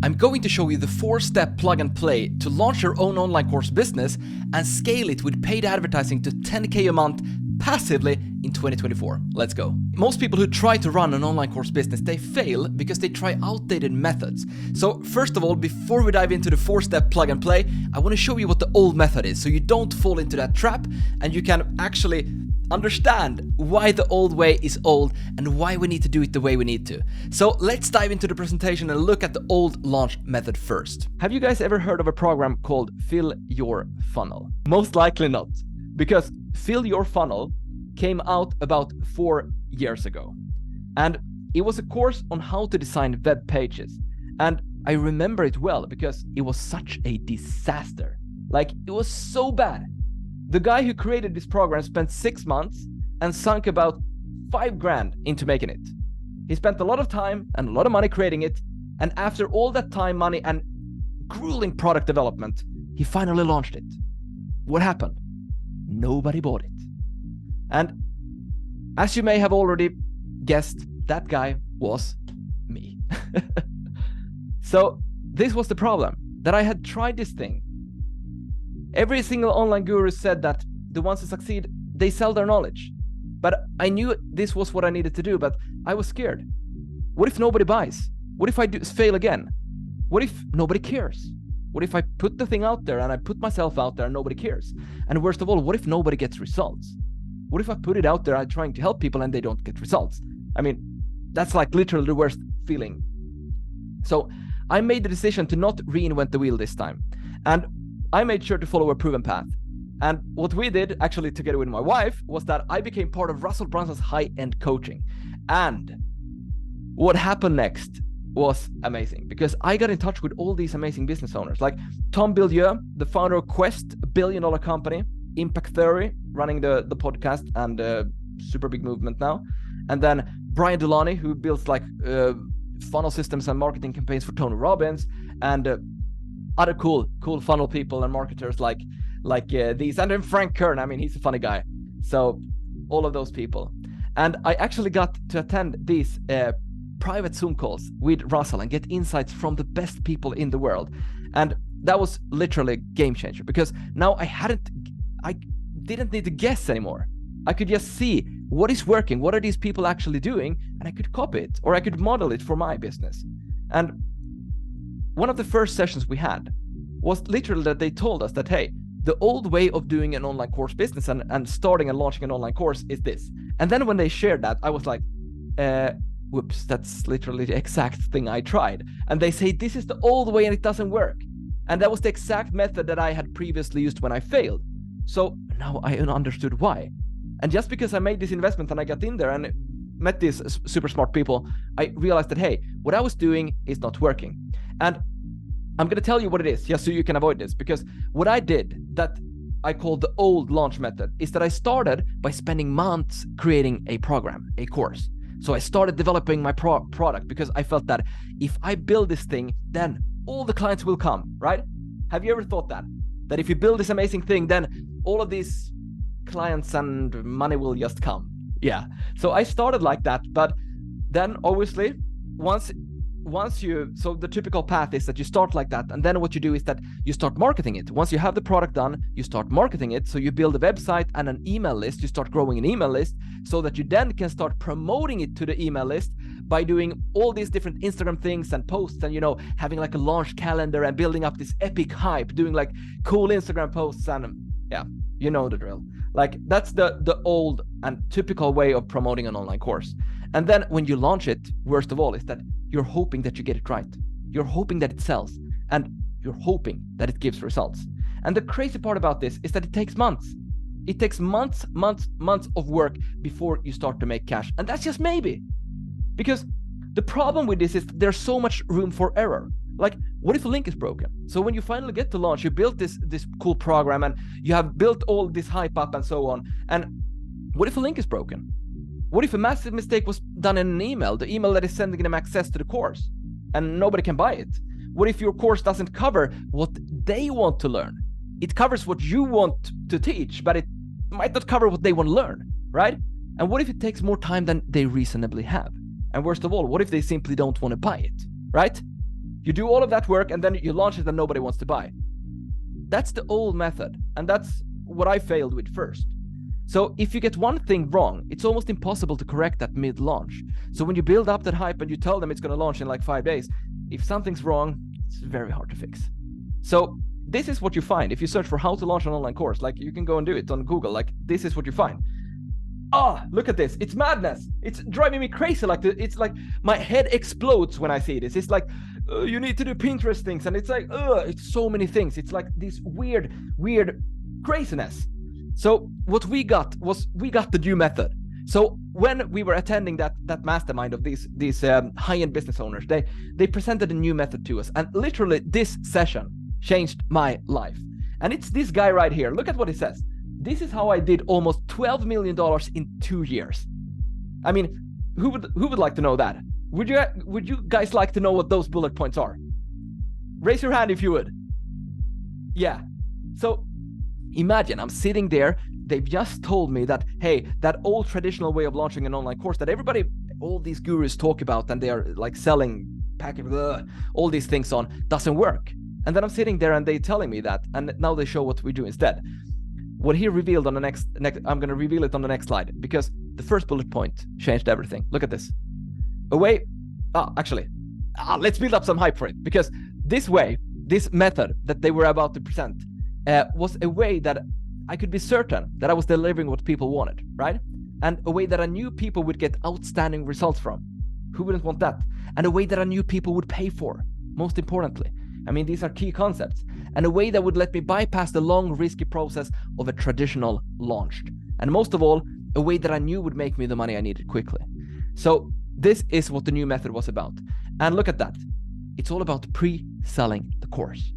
I'm going to show you the 4-step plug and play to launch your own online course business and scale it with paid advertising to 10K a month passively in 2024. Let's go. Most people who try to run an online course business, they fail because they try outdated methods. So first of all, before we dive into the 4-step plug and play, I want to show you what the old method is so you don't fall into that trap and you can actually understand why the old way is old and why we need to do it the way we need to. So let's dive into the presentation and look at the old launch method first. Have you guys ever heard of a program called Fill Your Funnel? Most likely not, because Fill Your Funnel came out about 4 years ago. And it was a course on how to design web pages. And I remember it well because it was such a disaster. Like, it was so bad. The guy who created this program spent 6 months and sunk about $5,000 into making it. He spent a lot of time and a lot of money creating it, and after all that time, money, and grueling product development, he finally launched it. What happened? Nobody bought it. And as you may have already guessed, that guy was me. So this was the problem, that I had tried this thing. Every single online guru said that the ones who succeed, they sell their knowledge. But I knew this was what I needed to do, but I was scared. What if nobody buys? What if I fail again? What if nobody cares? What if I put the thing out there and I put myself out there and nobody cares? And worst of all, what if nobody gets results? What if I put it out there, I'm trying to help people and they don't get results? I mean, that's like literally the worst feeling. So I made the decision to not reinvent the wheel this time. And I made sure to follow a proven path. And what we did, actually together with my wife, was that I became part of Russell Brunson's high-end coaching. And what happened next was amazing, because I got in touch with all these amazing business owners, like Tom Bilyeu, the founder of Quest, a billion-dollar company, Impact Theory, running the podcast and super big movement now. And then Brian Delany, who builds like funnel systems and marketing campaigns for Tony Robbins, and other cool funnel people and marketers like these, and then Frank Kern. I mean, he's a funny guy. So all of those people. And I actually got to attend these private Zoom calls with Russell and get insights from the best people in the world. And that was literally a game changer, because now I didn't need to guess anymore. I could just see what is working, what are these people actually doing, and I could copy it or I could model it for my business. And one of the first sessions we had was literally that they told us that, hey, the old way of doing an online course business and starting and launching an online course is this. And then when they shared that, I was like, whoops, that's literally the exact thing I tried. And they say, this is the old way and it doesn't work. And that was the exact method that I had previously used when I failed. So now I understood why. And just because I made this investment and I got in there and met these super smart people, I realized that, hey, what I was doing is not working. And I'm going to tell you what it is, just so you can avoid this, because what I did that I call the old launch method is that I started by spending months creating a program, a course. So I started developing my product because I felt that if I build this thing, then all the clients will come, right? Have you ever thought that? That if you build this amazing thing, then all of these clients and money will just come. Yeah. So I started like that, but then obviously so the typical path is that you start like that, and then what you do is that you start marketing it. Once you have the product done, you start marketing it. So you build a website and an email list. You start growing an email list so that you then can start promoting it to the email list by doing all these different Instagram things and posts, and having like a launch calendar and building up this epic hype, doing like cool Instagram posts, and yeah, you know the drill. Like, that's the old and typical way of promoting an online course. And then when you launch it, worst of all, is that you're hoping that you get it right. You're hoping that it sells, and you're hoping that it gives results. And the crazy part about this is that it takes months. It takes months of work before you start to make cash. And that's just maybe. Because the problem with this is there's so much room for error. Like, what if a link is broken? So when you finally get to launch, you built this cool program and you have built all this hype up and so on. And what if a link is broken? What if a massive mistake was done in an email, the email that is sending them access to the course, and nobody can buy it? What if your course doesn't cover what they want to learn? It covers what you want to teach, but it might not cover what they want to learn, right? And what if it takes more time than they reasonably have? And worst of all, what if they simply don't want to buy it, right? You do all of that work and then you launch it and nobody wants to buy. That's the old method, and that's what I failed with first. So if you get one thing wrong, it's almost impossible to correct that mid-launch. So when you build up that hype and you tell them it's going to launch in like 5 days, if something's wrong, it's very hard to fix. So this is what you find if you search for how to launch an online course. Like, you can go and do it on Google. Like, this is what you find. Look at this. It's madness. It's driving me crazy. It's like my head explodes when I see this. It's like, you need to do Pinterest things. And it's like, it's so many things. It's like this weird craziness. So what we got the new method. So when we were attending that mastermind of these high-end business owners, they presented a new method to us. And literally this session changed my life. And it's this guy right here. Look at what he says. This is how I did almost $12 million in 2 years. I mean, who would like to know that? Would you guys like to know what those bullet points are? Raise your hand if you would. Yeah. So imagine I'm sitting there. They've just told me that, hey, that old traditional way of launching an online course that all these gurus talk about and they are like selling all these things on doesn't work. And then I'm sitting there and they're telling me that, and now they show what we do instead. What he revealed on the next I'm going to reveal it on the next slide, because the first bullet point changed everything. Look at this. Let's build up some hype for it, because this method that they were about to present was a way that I could be certain that I was delivering what people wanted, right? And a way that I knew people would get outstanding results from. Who wouldn't want that? And a way that I knew people would pay for, most importantly. I mean, these are key concepts. And a way that would let me bypass the long, risky process of a traditional launch. And most of all, a way that I knew would make me the money I needed quickly. So this is what the new method was about. And look at that. It's all about pre-selling the course.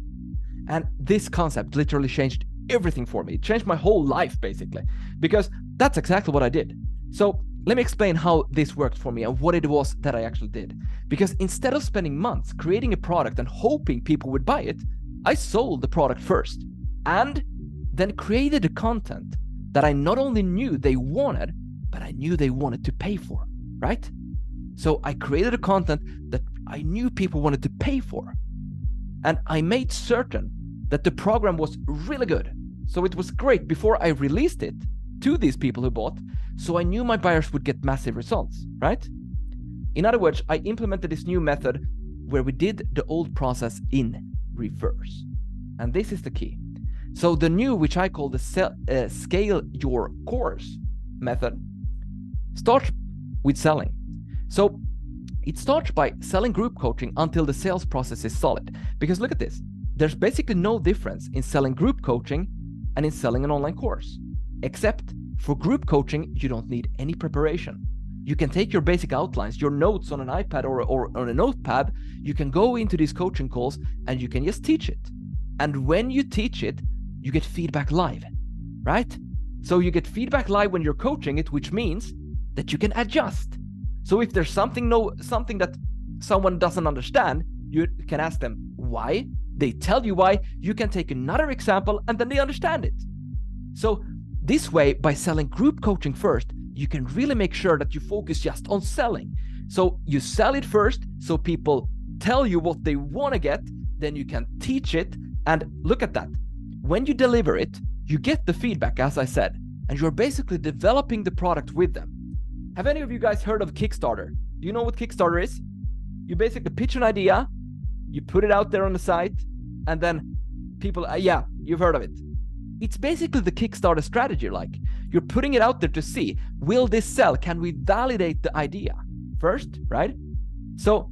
And this concept literally changed everything for me. It changed my whole life, basically, because that's exactly what I did. So let me explain how this worked for me and what it was that I actually did. Because instead of spending months creating a product and hoping people would buy it, I sold the product first and then created the content that I not only knew they wanted, but I knew they wanted to pay for, right? So I created a content that I knew people wanted to pay for. And I made certain that the program was really good. So it was great before I released it to these people who bought. So I knew my buyers would get massive results, right? In other words, I implemented this new method where we did the old process in reverse. And this is the key. So the new, which I call the scale your course method, starts with selling. So it starts by selling group coaching until the sales process is solid. Because look at this. There's basically no difference in selling group coaching and in selling an online course. Except for group coaching, you don't need any preparation. You can take your basic outlines, your notes on an iPad or on a notepad. You can go into these coaching calls and you can just teach it. And when you teach it, you get feedback live, right? So you get feedback live when you're coaching it, which means that you can adjust. So if there's something that someone doesn't understand, you can ask them why. They tell you why. You can take another example and then they understand it. So this way, by selling group coaching first, you can really make sure that you focus just on selling. So you sell it first, so people tell you what they want to get, then you can teach it. And look at that. When you deliver it, you get the feedback, as I said, and you're basically developing the product with them. Have any of you guys heard of Kickstarter? Do you know what Kickstarter is? You basically pitch an idea, you put it out there on the site, and then people, you've heard of it. It's basically the Kickstarter strategy. Like, you're putting it out there to see, will this sell? Can we validate the idea first, right? So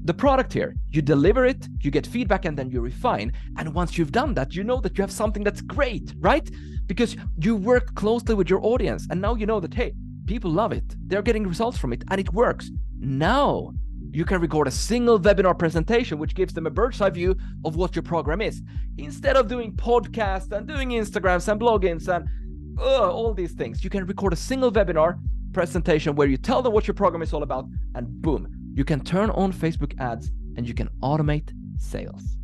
the product here, you deliver it, you get feedback, and then you refine. And once you've done that, you know that you have something that's great, right? Because you work closely with your audience, and now you know that, hey, people love it. They're getting results from it, and it works. Now you can record a single webinar presentation, which gives them a bird's eye view of what your program is. Instead of doing podcasts and doing Instagrams and blogins and all these things, you can record a single webinar presentation where you tell them what your program is all about, and boom, you can turn on Facebook ads and you can automate sales.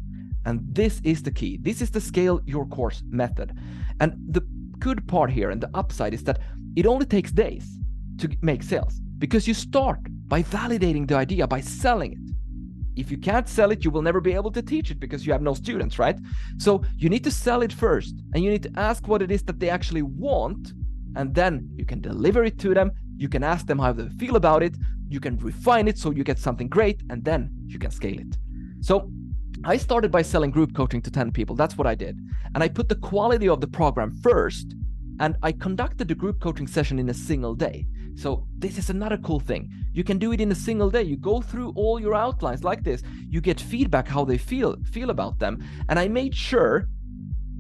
And this is the key. This is the scale your course method. And the good part here and the upside is that it only takes days to make sales, because you start by validating the idea, by selling it. if you can't sell it, you will never be able to teach it because you have no students, right? So you need to sell it first, and you need to ask what it is that they actually want, and then you can deliver it to them. You can ask them how they feel about it. You can refine it so you get something great, and then you can scale it. So I started by selling group coaching to 10 people. That's what I did. And I put the quality of the program first, and I conducted the group coaching session in a single day. So this is another cool thing. You can do it in a single day. You go through all your outlines like this. You get feedback how they feel about them. And I made sure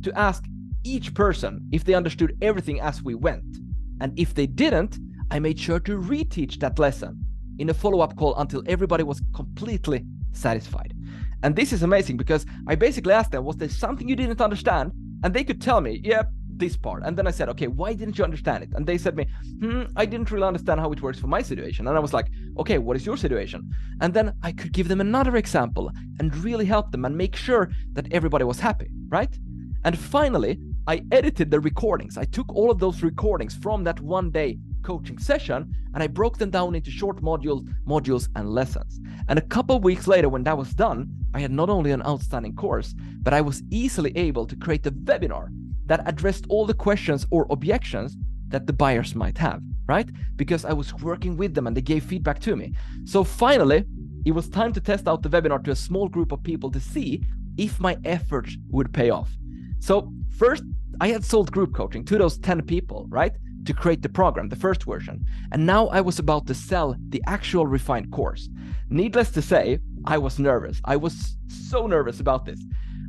to ask each person if they understood everything as we went. And if they didn't, I made sure to reteach that lesson in a follow-up call until everybody was completely satisfied. And this is amazing because I basically asked them, was there something you didn't understand? And they could tell me, yeah, this part. And then I said, okay, why didn't you understand it? And they said me, I didn't really understand how it works for my situation. And I was like, okay, what is your situation? And then I could give them another example and really help them and make sure that everybody was happy, right? And finally, I edited the recordings. I took all of those recordings from that one day coaching session and I broke them down into short modules and lessons. And a couple of weeks later, when that was done, I had not only an outstanding course, but I was easily able to create a webinar that addressed all the questions or objections that the buyers might have, right? Because I was working with them and they gave feedback to me. So finally, it was time to test out the webinar to a small group of people to see if my efforts would pay off. So first, I had sold group coaching to those 10 people, right? To create the program, the first version. And now I was about to sell the actual refined course. Needless to say, I was nervous. I was so nervous about this.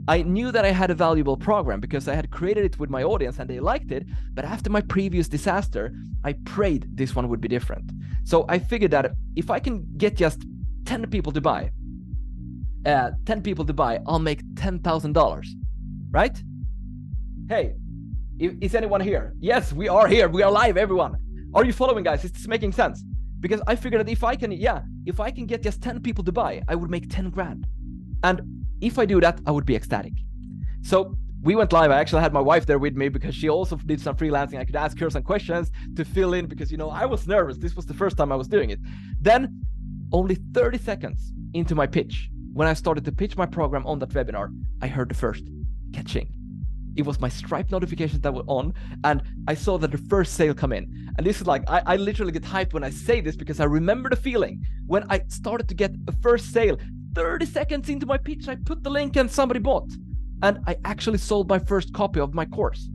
I knew that I had a valuable program because I had created it with my audience and they liked it, but after my previous disaster, I prayed this one would be different. So I figured that if I can get just 10 people to buy, I'll make $10,000, right? Hey, is anyone here? Yes, we are here. We are live, everyone. Are you following, guys? Is this making sense? Because I figured that if I can get just 10 people to buy, I would make 10 grand. And if I do that, I would be ecstatic. So we went live. I actually had my wife there with me because she also did some freelancing. I could ask her some questions to fill in because, I was nervous. This was the first time I was doing it. Then only 30 seconds into my pitch, when I started to pitch my program on that webinar, I heard the first catching. It was my Stripe notifications that were on, and I saw that the first sale come in. And this is like, I literally get hyped when I say this because I remember the feeling when I started to get a first sale. 30 seconds into my pitch, I put the link and somebody bought. And I actually sold my first copy of my course.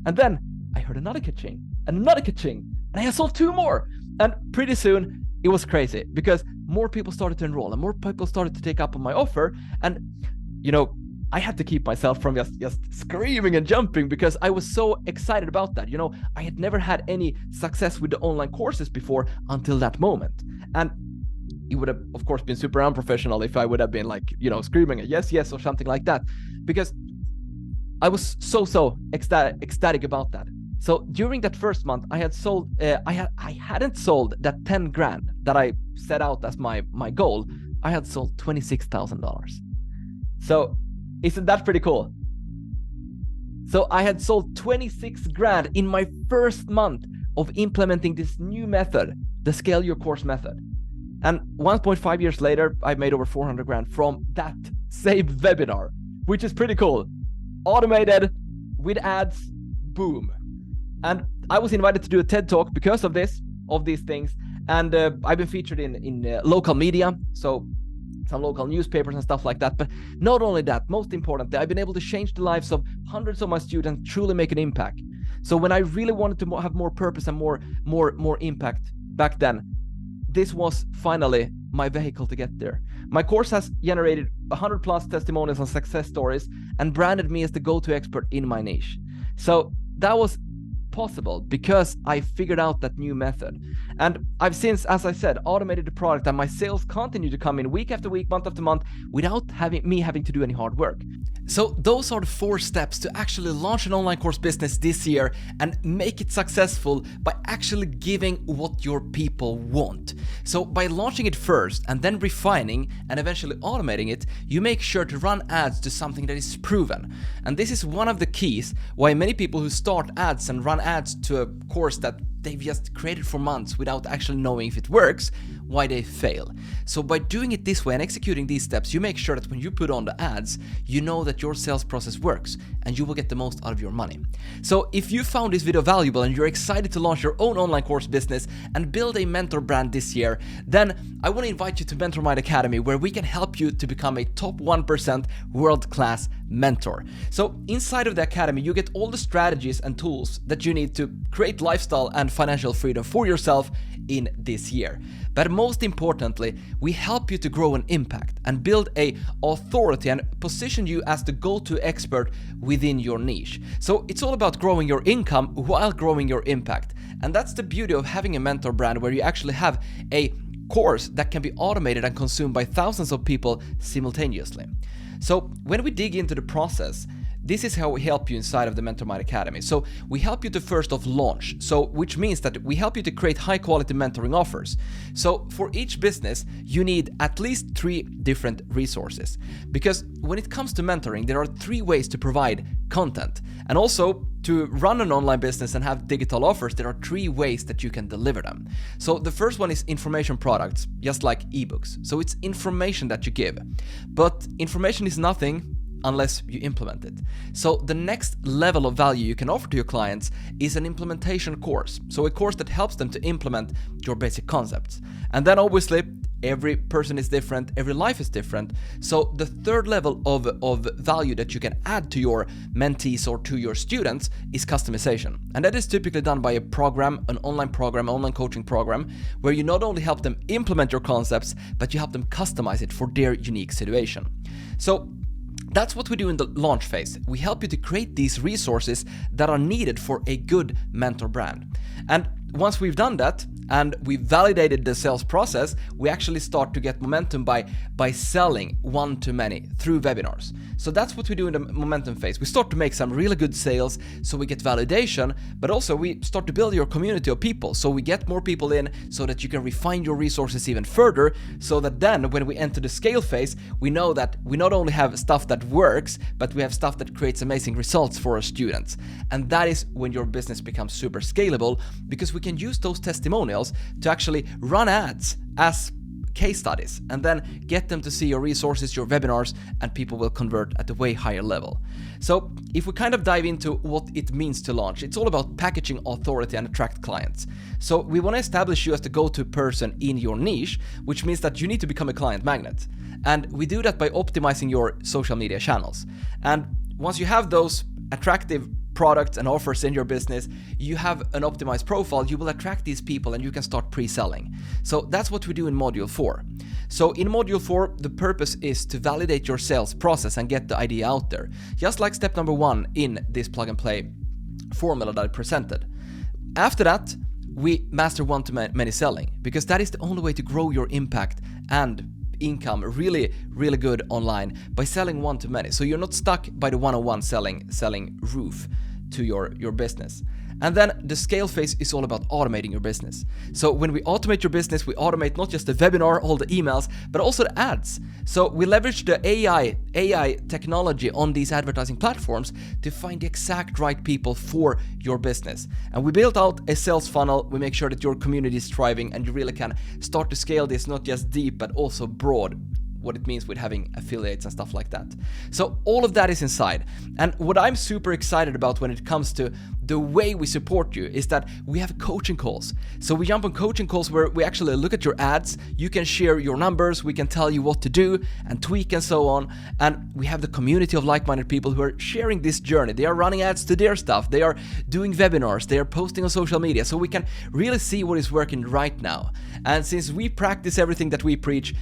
And then I heard another catching, and another catching, and I sold 2 more. And pretty soon, it was crazy because more people started to enroll and more people started to take up on my offer. And, I had to keep myself from just screaming and jumping because I was so excited about that. I had never had any success with the online courses before until that moment. And it would have, of course, been super unprofessional if I would have been like, screaming a yes, or something like that, because I was so ecstatic about that. So during that first month, I had sold, I hadn't sold that 10 grand that I set out as my goal. I had sold $26,000. So isn't that pretty cool? So I had sold 26 grand in my first month of implementing this new method, the Scale Your Course method. And 1.5 years later, I made over 400 grand from that same webinar, which is pretty cool. Automated, with ads, boom. And I was invited to do a TED Talk because of these things. And I've been featured in local media, so some local newspapers and stuff like that. But not only that, most importantly, I've been able to change the lives of hundreds of my students, truly make an impact. So when I really wanted to have more purpose and more impact back then, this was finally my vehicle to get there. My course has generated 100 plus testimonials and success stories and branded me as the go-to expert in my niche. So that was possible because I figured out that new method. And I've since, as I said, automated the product, and my sales continue to come in week after week, month after month, without having to do any hard work. So those are the 4 steps to actually launch an online course business this year and make it successful by actually giving what your people want. So by launching it first and then refining and eventually automating it, you make sure to run ads to something that is proven. And this is one of the keys why many people who start ads and run ads to a course that they've just created for months without actually knowing if it works, why they fail. So by doing it this way and executing these steps, you make sure that when you put on the ads, you know that your sales process works and you will get the most out of your money. So if you found this video valuable and you're excited to launch your own online course business and build a mentor brand this year, then I want to invite you to MentorMind Academy, where we can help you to become a top 1% world-class mentor. So inside of the academy, you get all the strategies and tools that you need to create lifestyle and financial freedom for yourself in this year. But most importantly, we help you to grow an impact and build a authority and position you as the go-to expert within your niche. So it's all about growing your income while growing your impact. And that's the beauty of having a mentor brand, where you actually have a course that can be automated and consumed by thousands of people simultaneously. So when we dig into the process, this is how we help you inside of the MentorMind Academy. So we help you to first off launch, which means that we help you to create high quality mentoring offers. So for each business, you need at least 3 different resources. Because when it comes to mentoring, there are 3 ways to provide content. And also to run an online business and have digital offers, there are 3 ways that you can deliver them. So the first one is information products, just like ebooks. So it's information that you give. But information is nothing unless you implement it. So the next level of value you can offer to your clients is an implementation course. So a course that helps them to implement your basic concepts. And then obviously, every person is different, every life is different. So the third level of value that you can add to your mentees or to your students is customization. And that is typically done by a program, an online coaching program, where you not only help them implement your concepts, but you help them customize it for their unique situation. So that's what we do in the launch phase. We help you to create these resources that are needed for a good mentor brand. And once we've done that and we've validated the sales process, we actually start to get momentum by selling one-to-many through webinars. So that's what we do in the momentum phase. We start to make some really good sales, so we get validation, but also we start to build your community of people. So we get more people in so that you can refine your resources even further, so that then when we enter the scale phase, we know that we not only have stuff that works, but we have stuff that creates amazing results for our students. And that is when your business becomes super scalable, because we can use those testimonials to actually run ads as case studies and then get them to see your resources, your webinars, and people will convert at a way higher level. So if we kind of dive into what it means to launch, it's all about packaging authority and attract clients. So we want to establish you as the go-to person in your niche, which means that you need to become a client magnet. And we do that by optimizing your social media channels. And once you have those attractive products and offers in your business, you have an optimized profile, you will attract these people and you can start pre-selling. So that's what we do in module 4. So in module 4, the purpose is to validate your sales process and get the idea out there. Just like step number 1 in this plug and play formula that I presented. After that, we master one-to-many selling, because that is the only way to grow your impact and income really good online, by selling one-to-many. So you're not stuck by the one-on-one selling roof to your business. And then the scale phase is all about automating your business. So when we automate your business, we automate not just the webinar, all the emails, but also the ads. So we leverage the AI technology on these advertising platforms to find the exact right people for your business. And we built out a sales funnel. We make sure that your community is thriving and you really can start to scale this not just deep, but also broad, what it means with having affiliates and stuff like that. So all of that is inside. And what I'm super excited about when it comes to the way we support you is that we have coaching calls. So we jump on coaching calls where we actually look at your ads, you can share your numbers, we can tell you what to do and tweak and so on. And we have the community of like-minded people who are sharing this journey. They are running ads to their stuff, they are doing webinars, they are posting on social media, so we can really see what is working right now. And since we practice everything that we preach,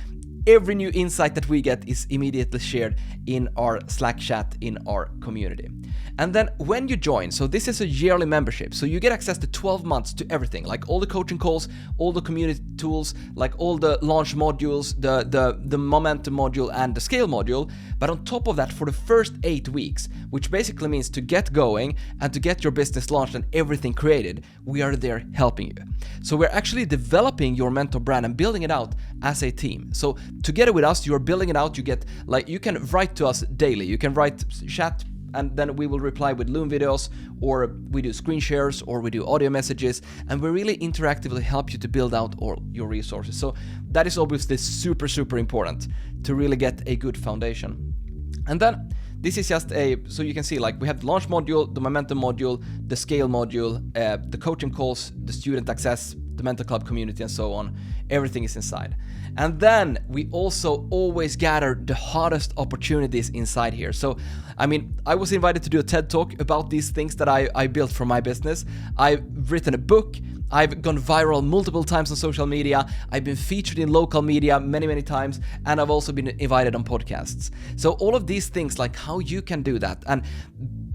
every new insight that we get is immediately shared in our Slack chat in our community. And then when you join, so this is a yearly membership, so you get access to 12 months to everything, like all the coaching calls, all the community tools, like all the launch modules, the momentum module and the scale module. But on top of that, for the first 8 weeks, which basically means to get going and to get your business launched and everything created, we are there helping you. So we're actually developing your mentor brand and building it out as a team. So together with us, you're building it out. You get, like, you can write to us daily. You can write chat and then we will reply with Loom videos, or we do screen shares, or we do audio messages, and we really interactively help you to build out all your resources. So that is obviously super, super important to really get a good foundation. And then this is just so you can see, like, we have the launch module, the momentum module, the scale module, the coaching calls, the student access, the mentor club community, and so on. Everything is inside. And then we also always gather the hottest opportunities inside here. So, I mean, I was invited to do a TED Talk about these things that I built for my business. I've written a book. I've gone viral multiple times on social media. I've been featured in local media many times, and I've also been invited on podcasts. So all of these things, like how you can do that, and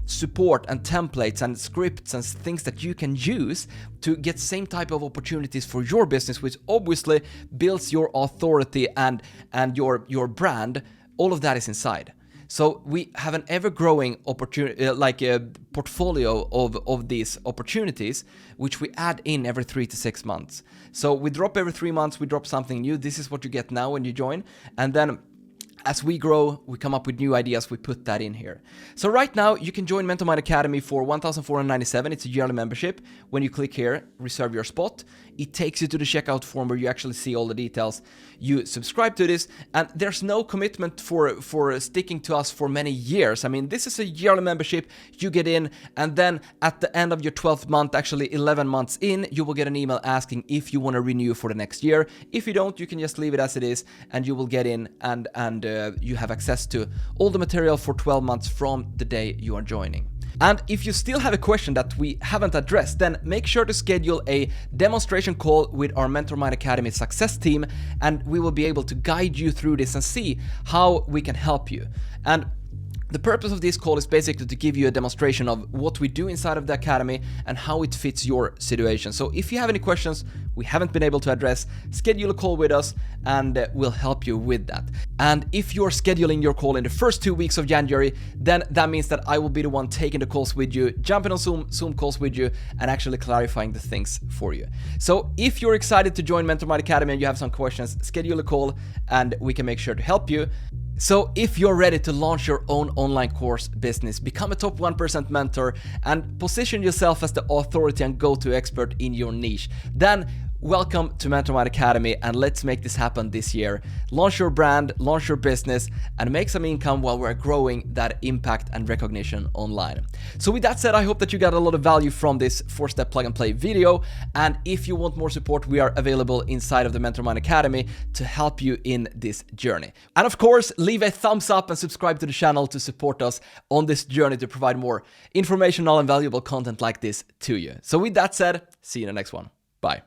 support and templates and scripts and things that you can use to get same type of opportunities for your business, which obviously builds your authority and your brand, all of that is inside. So we have an ever-growing opportunity, like a portfolio of these opportunities, which we add in every 3 to 6 months. So we drop every 3 months, we drop something new. This is what you get now when you join. And then as we grow, we come up with new ideas, we put that in here. So right now, you can join MentorMind Academy for $1,497. It's a yearly membership. When you click here, reserve your spot, it takes you to the checkout form where you actually see all the details. You subscribe to this, and there's no commitment for sticking to us for many years. I mean, this is a yearly membership. You get in, and then at the end of your 12th month, actually 11 months in, you will get an email asking if you want to renew for the next year. If you don't, you can just leave it as it is, and you will get in, and you have access to all the material for 12 months from the day you are joining. And if you still have a question that we haven't addressed, then make sure to schedule a demonstration call with our MentorMind Academy success team, and we will be able to guide you through this and see how we can help you. And the purpose of this call is basically to give you a demonstration of what we do inside of the Academy and how it fits your situation. So if you have any questions we haven't been able to address, schedule a call with us and we'll help you with that. And if you're scheduling your call in the first 2 weeks of January, then that means that I will be the one taking the calls with you, jumping on Zoom calls with you, and actually clarifying the things for you. So if you're excited to join MentorMind Academy and you have some questions, schedule a call and we can make sure to help you. So if you're ready to launch your own online course business, become a top 1% mentor, and position yourself as the authority and go-to expert in your niche, then welcome to MentorMind Academy, and let's make this happen this year. Launch your brand, launch your business, and make some income while we're growing that impact and recognition online. So with that said, I hope that you got a lot of value from this 4-step plug and play video. And if you want more support, we are available inside of the MentorMind Academy to help you in this journey. And of course, leave a thumbs up and subscribe to the channel to support us on this journey to provide more informational and valuable content like this to you. So with that said, see you in the next one. Bye.